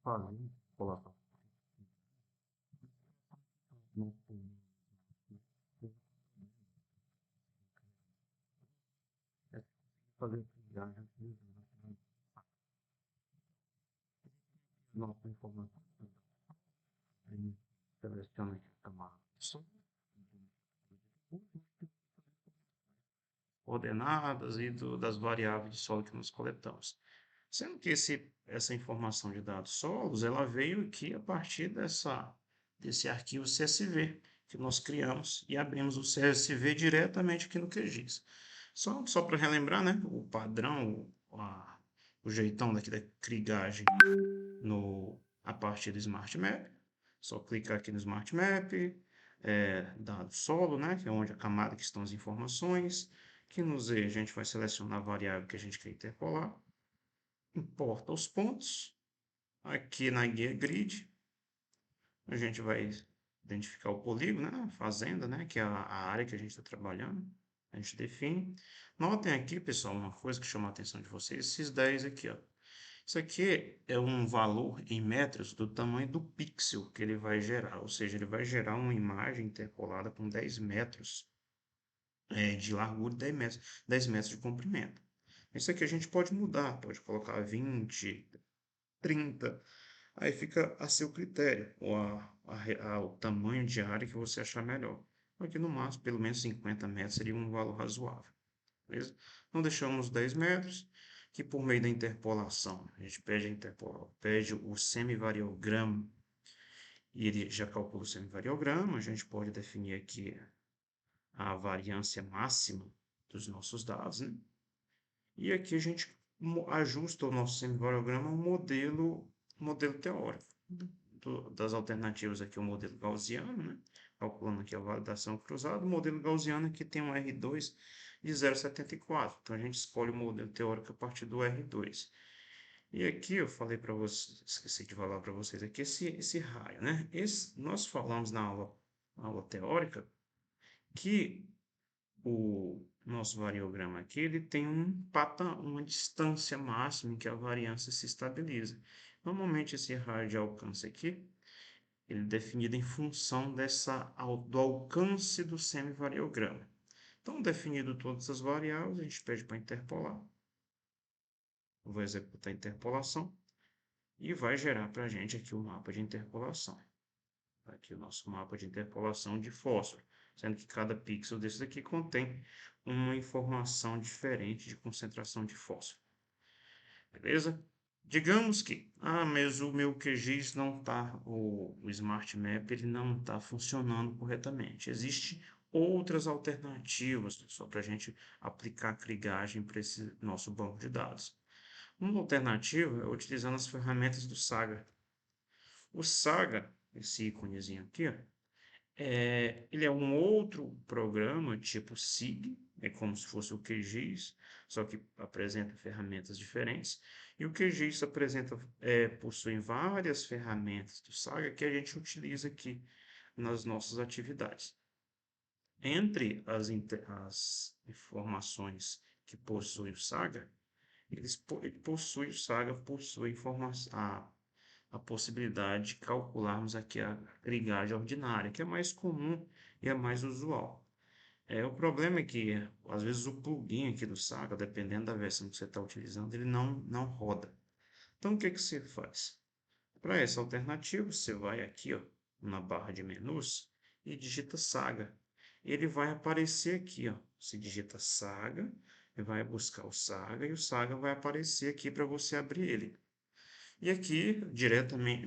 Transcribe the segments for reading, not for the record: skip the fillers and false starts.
Fazer, colocar no fazer viagem, nossa informação, seleciona aqui tomar coordenadas e das variáveis de solo que nós coletamos. Sendo que essa informação de dados solos, ela veio aqui a partir desse arquivo CSV que nós criamos e abrimos o CSV diretamente aqui no QGIS. Só para relembrar, né, o padrão, o jeitão daqui da crigagem a partir do Smart Map. Só clicar aqui no Smart Map, dado solo, né, que é onde a camada que estão as informações, que no Z a gente vai selecionar a variável que a gente quer interpolar, importa os pontos, aqui na guia grid, a gente vai identificar o polígono, né, a fazenda, né, que é a área que a gente está trabalhando, a gente define. Notem aqui, pessoal, uma coisa que chama a atenção de vocês, esses 10 aqui, ó. Isso aqui é um valor em metros do tamanho do pixel que ele vai gerar, ou seja, ele vai gerar uma imagem interpolada com 10 metros de largura e 10 metros de comprimento. Isso aqui a gente pode mudar, pode colocar 20, 30, aí fica a seu critério, ou o tamanho de área que você achar melhor. Aqui no máximo, pelo menos 50 metros seria um valor razoável. Beleza? Então deixamos 10 metros, que por meio da interpolação, a gente pede o semivariograma, e ele já calcula o semivariograma, a gente pode definir aqui a variância máxima dos nossos dados, né? E aqui a gente ajusta o nosso semivariograma ao modelo teórico. Das alternativas aqui, o modelo gaussiano, né? Calculando aqui a validação cruzada, o modelo gaussiano aqui tem um R2 de 0,74. Então, a gente escolhe o modelo teórico a partir do R2. E aqui eu falei para vocês, esqueci de falar para vocês aqui, esse raio, né? Nós falamos na aula teórica que o nosso variograma aqui, ele tem uma distância máxima em que a variância se estabiliza. Normalmente, esse raio de alcance aqui, ele é definido em função do alcance do semivariograma. Então, definido todas as variáveis, a gente pede para interpolar. Eu vou executar a interpolação e vai gerar para a gente aqui o mapa de interpolação. Aqui o nosso mapa de interpolação de fósforo, sendo que cada pixel desses aqui contém uma informação diferente de concentração de fósforo. Beleza? Digamos que, mas o meu QGIS não está, o Smart Map, ele não está funcionando corretamente. Existem outras alternativas, só para a gente aplicar a crigagem para esse nosso banco de dados. Uma alternativa é utilizando as ferramentas do Saga. O Saga, esse íconezinho aqui, ó, ele é um outro programa tipo SIG, é como se fosse o QGIS, só que apresenta ferramentas diferentes. E o QGIS possui várias ferramentas do Saga que a gente utiliza aqui nas nossas atividades. Entre as informações que possui o Saga, o Saga possui a possibilidade de calcularmos aqui a crigagem ordinária, que é mais comum e é mais usual. O problema é que, às vezes, o plugin aqui do Saga, dependendo da versão que você está utilizando, ele não roda. Então, o que você faz? Para essa alternativa, você vai aqui, ó, na barra de menus e digita Saga. Ele vai aparecer aqui, ó. Você digita Saga, vai buscar o Saga e o Saga vai aparecer aqui para você abrir ele. E aqui, diretamente,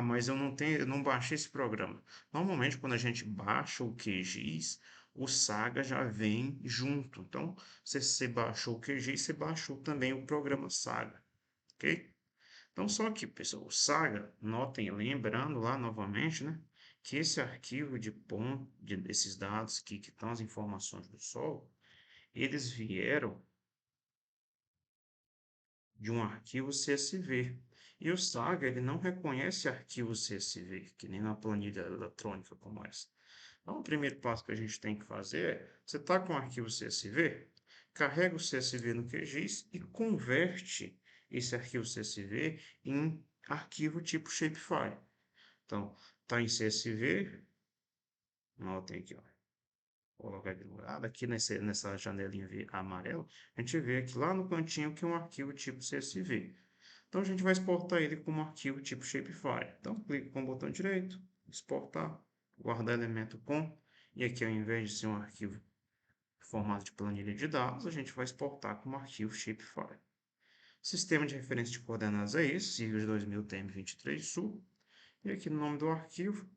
mas eu não baixei esse programa. Normalmente, quando a gente baixa o QGIS, o Saga já vem junto. Então, se você baixou o QGIS, você baixou também o programa Saga, ok? Então, só que, pessoal, o Saga, notem, lembrando lá novamente, né, que esse arquivo desses dados que estão as informações do solo, eles vieram de um arquivo CSV. E o Saga, ele não reconhece arquivos CSV, que nem na planilha eletrônica como essa. Então, o primeiro passo que a gente tem que fazer é, você está com o arquivo CSV, carrega o CSV no QGIS e converte esse arquivo CSV em arquivo tipo shapefile. Então, está em CSV, notem aqui, ó. Vou colocar aqui no lado, aqui nessa janelinha amarela, a gente vê aqui lá no cantinho que é um arquivo tipo CSV. Então, a gente vai exportar ele como arquivo tipo shapefile. Então, clique com o botão direito, exportar, guardar elemento com, e aqui ao invés de ser um arquivo em formato de planilha de dados, a gente vai exportar como arquivo shapefile. Sistema de referência de coordenadas é esse, siglas 2000 TM23 Sul. E aqui no nome do arquivo,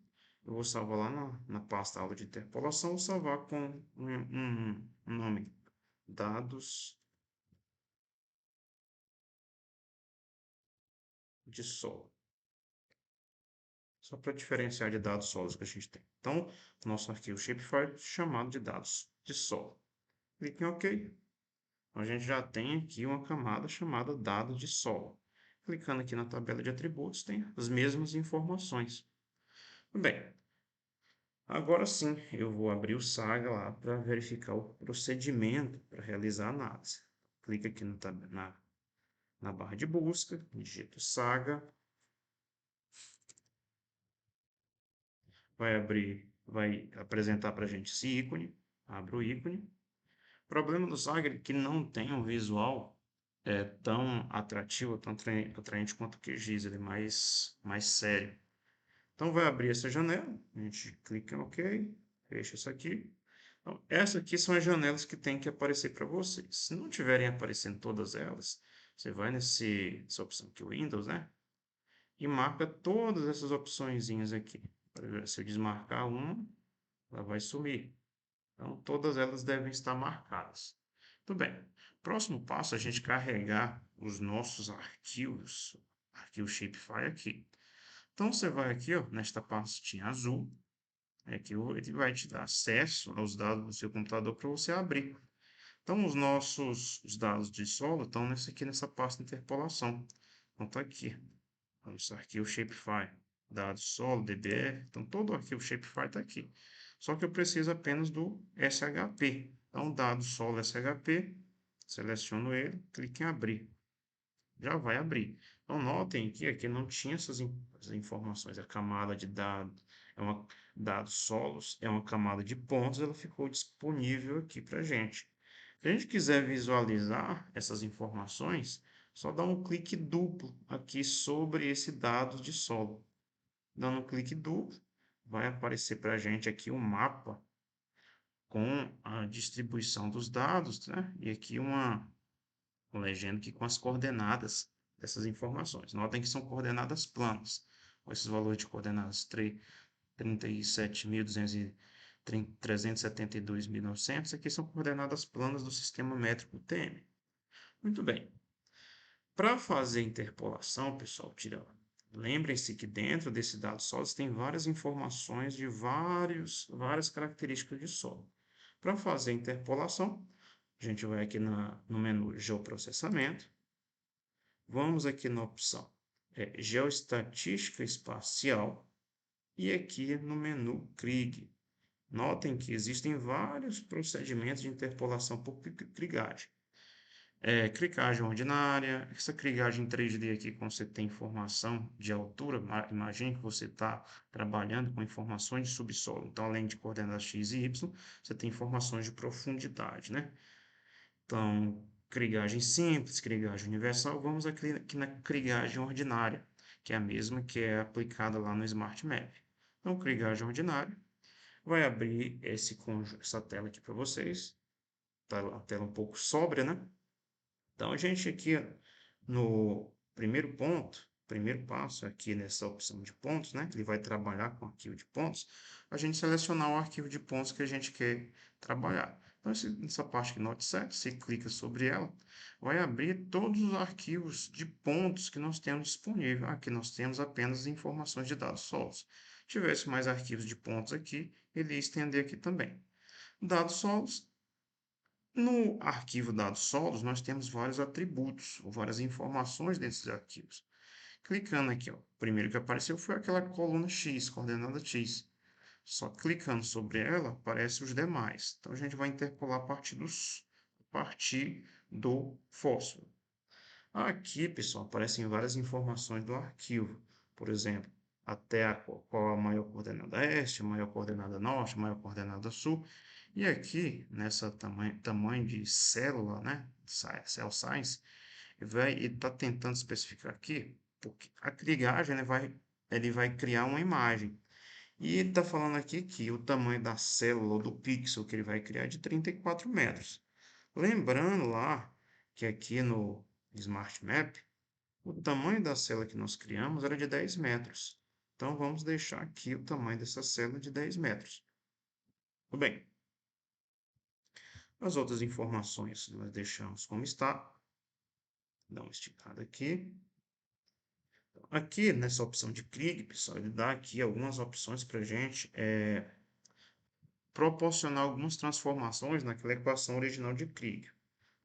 eu vou salvar lá na pasta aula de interpolação, vou salvar com um nome, dados de solo. Só para diferenciar de dados solos que a gente tem. Então, nosso arquivo shapefile chamado de dados de solo. Clique em OK. Então, a gente já tem aqui uma camada chamada dados de solo. Clicando aqui na tabela de atributos, tem as mesmas informações. Bem, agora sim, eu vou abrir o Saga lá para verificar o procedimento para realizar a análise. Clica aqui na barra de busca, digito Saga, vai apresentar para a gente esse ícone, abre o ícone. O problema do Saga é que não tem um visual tão atrativo, tão atraente quanto o QGIS, ele é mais sério. Então, vai abrir essa janela, a gente clica em OK, fecha isso aqui. Então, essas aqui são as janelas que tem que aparecer para vocês. Se não tiverem aparecendo todas elas, você vai nessa opção aqui, Windows, né? E marca todas essas opçõezinhas aqui. Se eu desmarcar uma, ela vai sumir. Então, todas elas devem estar marcadas. Tudo bem. Próximo passo, a gente carregar os nossos arquivos, arquivo shapefile aqui. Então, você vai aqui, ó, nesta pastinha azul, que ele vai te dar acesso aos dados do seu computador para você abrir. Então, os dados de solo estão nessa pasta de interpolação. Então, está aqui, nosso arquivo shapefile, dados solo, DBF, então todo o arquivo shapefile está aqui. Só que eu preciso apenas do SHP. Então, dados solo SHP, seleciono ele, clique em abrir. Já vai abrir. Então, notem que aqui não tinha essas informações. A camada de dados, dados solos, é uma camada de pontos, ela ficou disponível aqui para a gente. Se a gente quiser visualizar essas informações, só dá um clique duplo aqui sobre esse dado de solo. Dando um clique duplo, vai aparecer para a gente aqui um mapa com a distribuição dos dados, né? E aqui uma legenda aqui com as coordenadas dessas informações. Notem que são coordenadas planas, com esses valores de coordenadas 37.372.900, aqui são coordenadas planas do sistema métrico TM. Muito bem. Para fazer interpolação, pessoal, lembrem-se que dentro desse dado sólido tem várias informações de várias características de solo. Para fazer interpolação, a gente vai aqui no menu Geoprocessamento, vamos aqui na opção Geoestatística Espacial e aqui no menu Krige. Notem que existem vários procedimentos de interpolação por krigagem. Krigagem ordinária, essa krigagem 3D aqui, quando você tem informação de altura, imagine que você está trabalhando com informações de subsolo. Então, além de coordenadas x e y, você tem informações de profundidade, né? Então, krigagem simples, krigagem universal, vamos aqui na krigagem ordinária, que é a mesma que é aplicada lá no Smart Map. Então, krigagem ordinária, vai abrir essa tela aqui para vocês, tá a tela um pouco sóbria, né? Então, a gente aqui no primeiro passo aqui nessa opção de pontos, né? Ele vai trabalhar com arquivo de pontos, a gente selecionar o arquivo de pontos que a gente quer trabalhar. Então, nessa parte aqui, Note Set, você clica sobre ela, vai abrir todos os arquivos de pontos que nós temos disponível. Aqui nós temos apenas informações de dados solos. Se tivesse mais arquivos de pontos aqui, ele ia estender aqui também. Dados solos. No arquivo dados solos, nós temos vários atributos, ou várias informações desses arquivos. clicando aqui, ó. O primeiro que apareceu foi aquela coluna X, coordenada X. Só clicando sobre ela, aparecem os demais. Então, a gente vai interpolar a partir do fósforo. Aqui, pessoal, aparecem várias informações do arquivo. Por exemplo, até qual a maior coordenada este, a maior coordenada norte, a maior coordenada sul. E aqui, nessa tamanho de célula, né, cell size, ele está tentando especificar aqui, porque a ligagem ele vai criar uma imagem. E ele está falando aqui que o tamanho da célula, ou do pixel que ele vai criar é de 34 metros. Lembrando lá que aqui no Smart Map, o tamanho da célula que nós criamos era de 10 metros. Então, vamos deixar aqui o tamanho dessa célula de 10 metros. Tudo bem. As outras informações nós deixamos como está. Dá uma esticada aqui. Aqui, nessa opção de clique, pessoal, ele dá aqui algumas opções para a gente proporcionar algumas transformações naquela equação original de Krieg.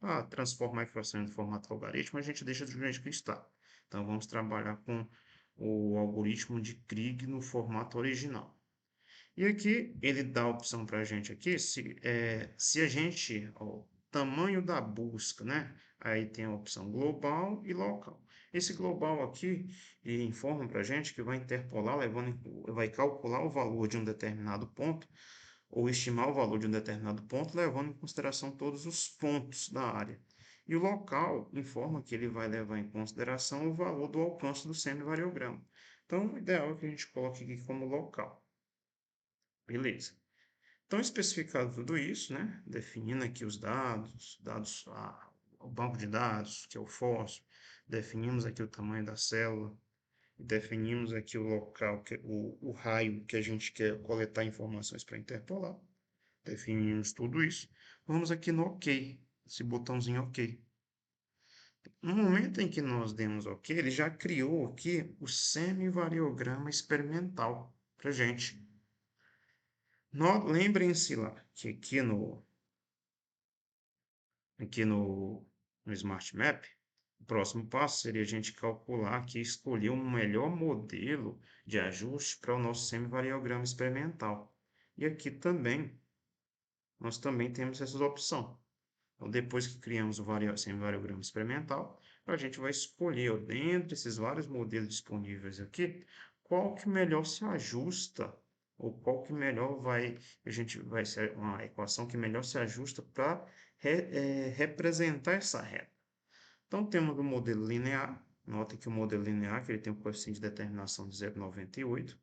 Para transformar a equação em formato logaritmo, a gente deixa do jeito que está. Então, vamos trabalhar com o algoritmo de Krieg no formato original. E aqui, ele dá a opção para a gente aqui, se a gente, ó, o tamanho da busca, né? Aí tem a opção global e local. Esse global aqui, ele informa para a gente que vai interpolar, vai calcular o valor de um determinado ponto, ou estimar o valor de um determinado ponto, levando em consideração todos os pontos da área. E o local informa que ele vai levar em consideração o valor do alcance do semivariograma. Então, o ideal é que a gente coloque aqui como local. Beleza. Então, especificado tudo isso, né? Definindo aqui os dados, o banco de dados, que é o fósforo, definimos aqui o tamanho da célula, definimos aqui o local, o raio que a gente quer coletar informações para interpolar. Definimos tudo isso. Vamos aqui no OK, esse botãozinho OK. No momento em que nós demos OK, ele já criou aqui o semivariograma experimental para a gente. Lembrem-se lá que aqui no Smart Map, o próximo passo seria a gente calcular aqui, escolher um melhor modelo de ajuste para o nosso semivariograma experimental. E aqui também, nós também temos essa opção. Então, depois que criamos o semivariograma experimental, a gente vai escolher, dentre esses vários modelos disponíveis aqui, qual que melhor se ajusta, ou qual que melhor a gente vai ser uma equação que melhor se ajusta para representar essa reta. Então, temos o modelo linear. Notem que o modelo linear que ele tem um coeficiente de determinação de 0,98.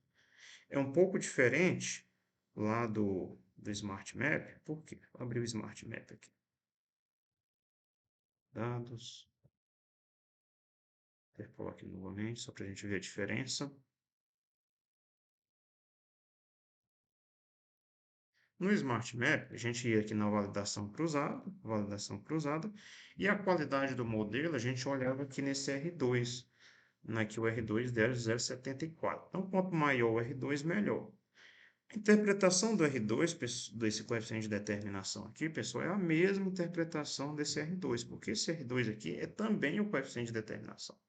É um pouco diferente lá do Smart Map. Por quê? Vou abrir o Smart Map aqui. Dados. Interpolar aqui novamente, só para a gente ver a diferença. No Smart Map, a gente ia aqui na validação cruzada, e a qualidade do modelo, a gente olhava aqui nesse R2, aqui o R2 dela 0,74. Então, quanto maior o R2, melhor. A interpretação do R2, desse coeficiente de determinação aqui, pessoal, é a mesma interpretação desse R2, porque esse R2 aqui é também o coeficiente de determinação,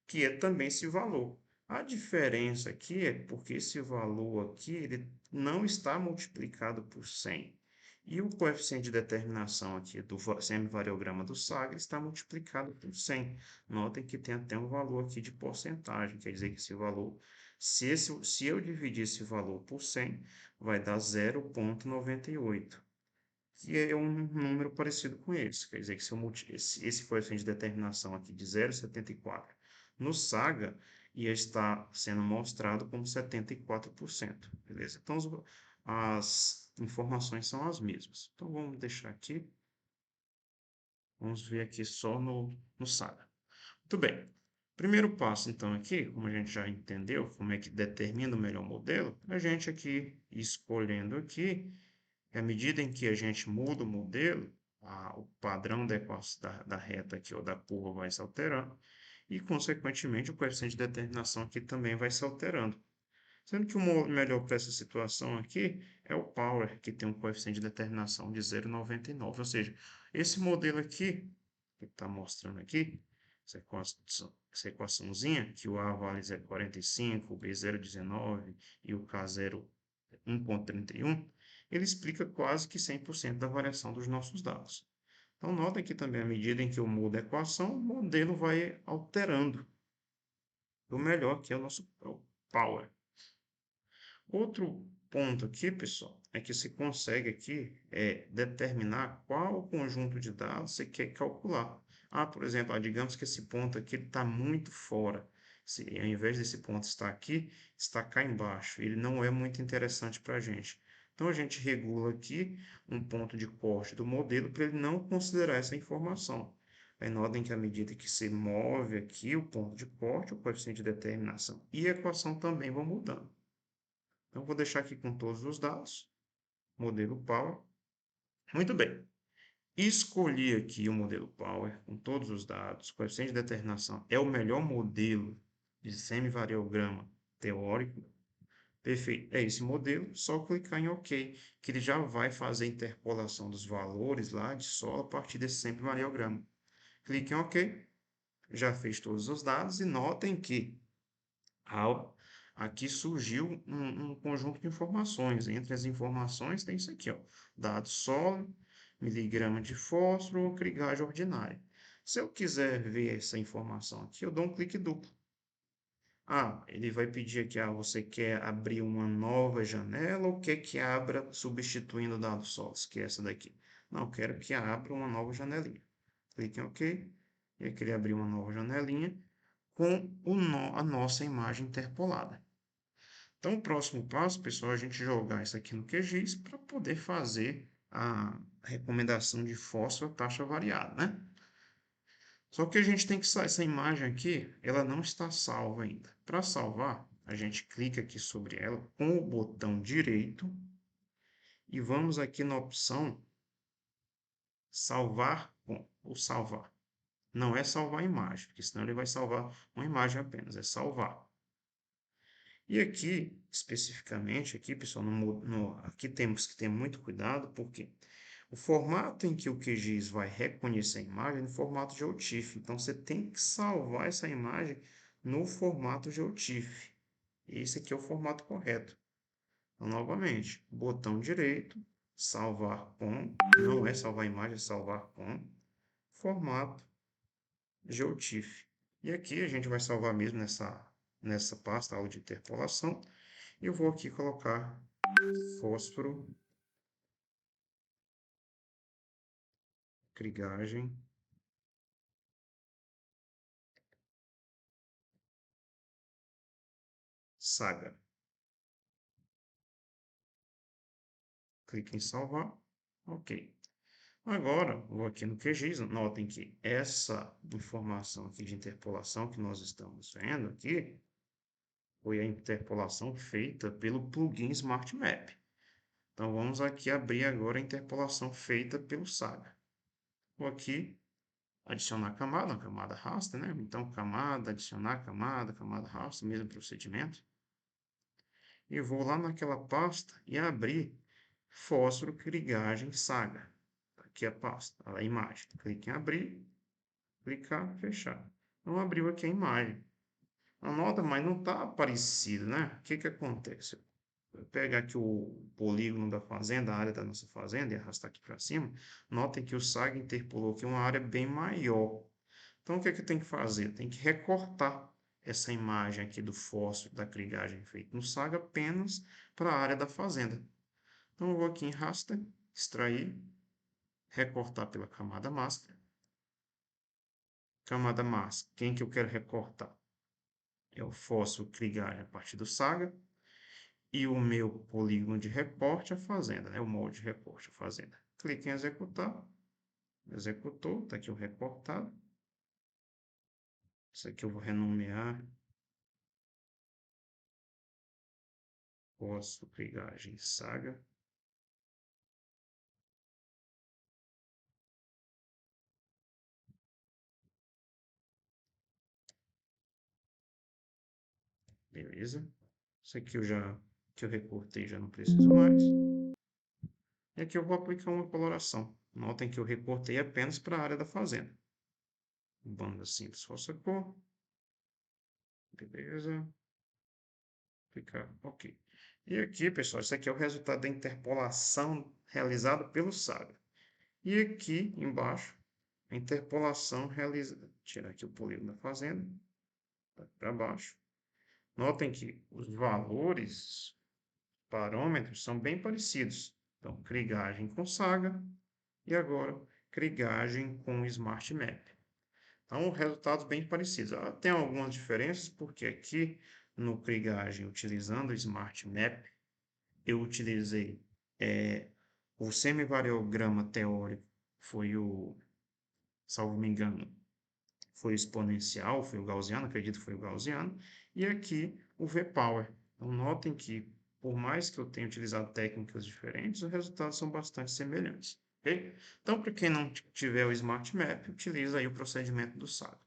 que é também esse valor. A diferença aqui é porque esse valor aqui ele não está multiplicado por 100. E o coeficiente de determinação aqui do semivariograma do Sagre está multiplicado por 100. Notem que tem até um valor aqui de porcentagem, quer dizer que esse valor, se eu dividir esse valor por 100, vai dar 0,98, que é um número parecido com esse. Quer dizer que se eu esse coeficiente de determinação aqui de 0,74 no Saga ia estar sendo mostrado como 74%, beleza? Então, as informações são as mesmas. Então, vamos deixar aqui. Vamos ver aqui só no Saga. Muito bem. Primeiro passo, então, aqui, como a gente já entendeu, como é que determina o melhor modelo, a gente aqui, escolhendo aqui, à medida em que a gente muda o modelo, o padrão da reta aqui, ou da curva vai se alterando, e, consequentemente, o coeficiente de determinação aqui também vai se alterando. Sendo que o melhor para essa situação aqui é o Power, que tem um coeficiente de determinação de 0,99. Ou seja, esse modelo aqui, que está mostrando aqui, essa equaçãozinha, que o A vale 0,45, o B 0,19 e o K 1,31, ele explica quase que 100% da variação dos nossos dados. Então, nota que também, à medida em que eu mudo a equação, o modelo vai alterando o melhor, que é o nosso power. Outro ponto aqui, pessoal, é que você consegue aqui determinar qual conjunto de dados você quer calcular. Ah, por exemplo, digamos que esse ponto aqui está muito fora. Se, ao invés desse ponto estar aqui, está cá embaixo. Ele não é muito interessante para a gente. Então, a gente regula aqui um ponto de corte do modelo para ele não considerar essa informação. Aí notem que à medida que se move aqui o ponto de corte, o coeficiente de determinação e a equação também vão mudando. Então, vou deixar aqui com todos os dados, modelo Power. Muito bem. Escolhi aqui o modelo Power com todos os dados, coeficiente de determinação é o melhor modelo de semivariograma teórico. Perfeito, é esse modelo, só clicar em OK, que ele já vai fazer a interpolação dos valores lá de solo a partir desse semivariograma. Clique em OK, já fez todos os dados e notem que aqui surgiu um conjunto de informações. Entre as informações tem isso aqui, ó, dado sólido, miligrama de fósforo, crigagem ordinária. Se eu quiser ver essa informação aqui, eu dou um clique duplo. Ele vai pedir aqui, você quer abrir uma nova janela ou quer que abra substituindo dados sólidos, que é essa daqui? Não, quero que abra uma nova janelinha. Clique em OK. E aqui ele abrir uma nova janelinha com a nossa imagem interpolada. Então, o próximo passo, pessoal, é a gente jogar isso aqui no QGIS para poder fazer a recomendação de fósforo taxa variada, né? Só que a gente tem que essa imagem aqui, ela não está salva ainda. Para salvar, a gente clica aqui sobre ela com o botão direito e vamos aqui na opção salvar com ou salvar. Não é salvar a imagem, porque senão ele vai salvar uma imagem apenas, é salvar. E aqui, especificamente, aqui, pessoal, aqui temos que ter muito cuidado, porque o formato em que o QGIS vai reconhecer a imagem é no formato GeoTIFF. Então, você tem que salvar essa imagem no formato GeoTIFF. Esse aqui é o formato correto. Então, novamente, botão direito, salvar com, não é salvar a imagem, é salvar com, formato GeoTIFF. E aqui a gente vai salvar mesmo nessa pasta, aula de interpolação. Eu vou aqui colocar fósforo, crigagem, saga. Clique em salvar. Ok. Agora, vou aqui no QGIS. Notem que essa informação aqui de interpolação que nós estamos vendo aqui foi a interpolação feita pelo plugin Smart Map. Então, vamos aqui abrir agora a interpolação feita pelo Saga. Vou aqui adicionar camada, uma camada raster, né? Então, camada, adicionar camada, camada raster, mesmo procedimento. E vou lá naquela pasta e abrir fósforo crigagem saga. Aqui a pasta, a imagem. Clique em abrir, clicar, fechar. Não abriu aqui a imagem. Anota, mas não está aparecido, né? O que que acontece? Eu pegar aqui o polígono da fazenda, a área da nossa fazenda, e arrastar aqui para cima, notem que o SAG interpolou aqui uma área bem maior. Então, o que é que tem que fazer? Tem que recortar essa imagem aqui do fósforo da crigagem feita no SAG apenas para a área da fazenda. Então, eu vou aqui em raster, extrair, recortar pela camada master. Camada master, quem que eu quero recortar? É o fósforo crigagem a partir do SAGA. E o meu polígono de recorte, a fazenda, né? O molde de recorte, a fazenda. Clique em executar. Executou, está aqui o recortado. Isso aqui eu vou renomear fósforo crigagem saga. Beleza. Isso aqui que eu recortei já não preciso mais. E aqui eu vou aplicar uma coloração. Notem que eu recortei apenas para a área da fazenda. banda simples força cor, beleza, clicar OK. E aqui, pessoal, isso aqui é o resultado da interpolação realizada pelo Saga. E aqui embaixo, a interpolação realizada. Tirar aqui o polígono da fazenda, para baixo. Notem que os valores, parâmetros, são bem parecidos. Então, krigagem com Saga e agora krigagem com Smart Map. Então, resultados bem parecidos. Tem algumas diferenças, porque aqui no krigagem, utilizando o Smart Map, eu utilizei o semivariograma teórico, foi o, salvo me engano, foi exponencial, foi o gaussiano, acredito que foi o gaussiano, e aqui o V-Power. Então, notem que, por mais que eu tenha utilizado técnicas diferentes, os resultados são bastante semelhantes. Okay? Então, para quem não tiver o Smart Map, utiliza aí o procedimento do SAG.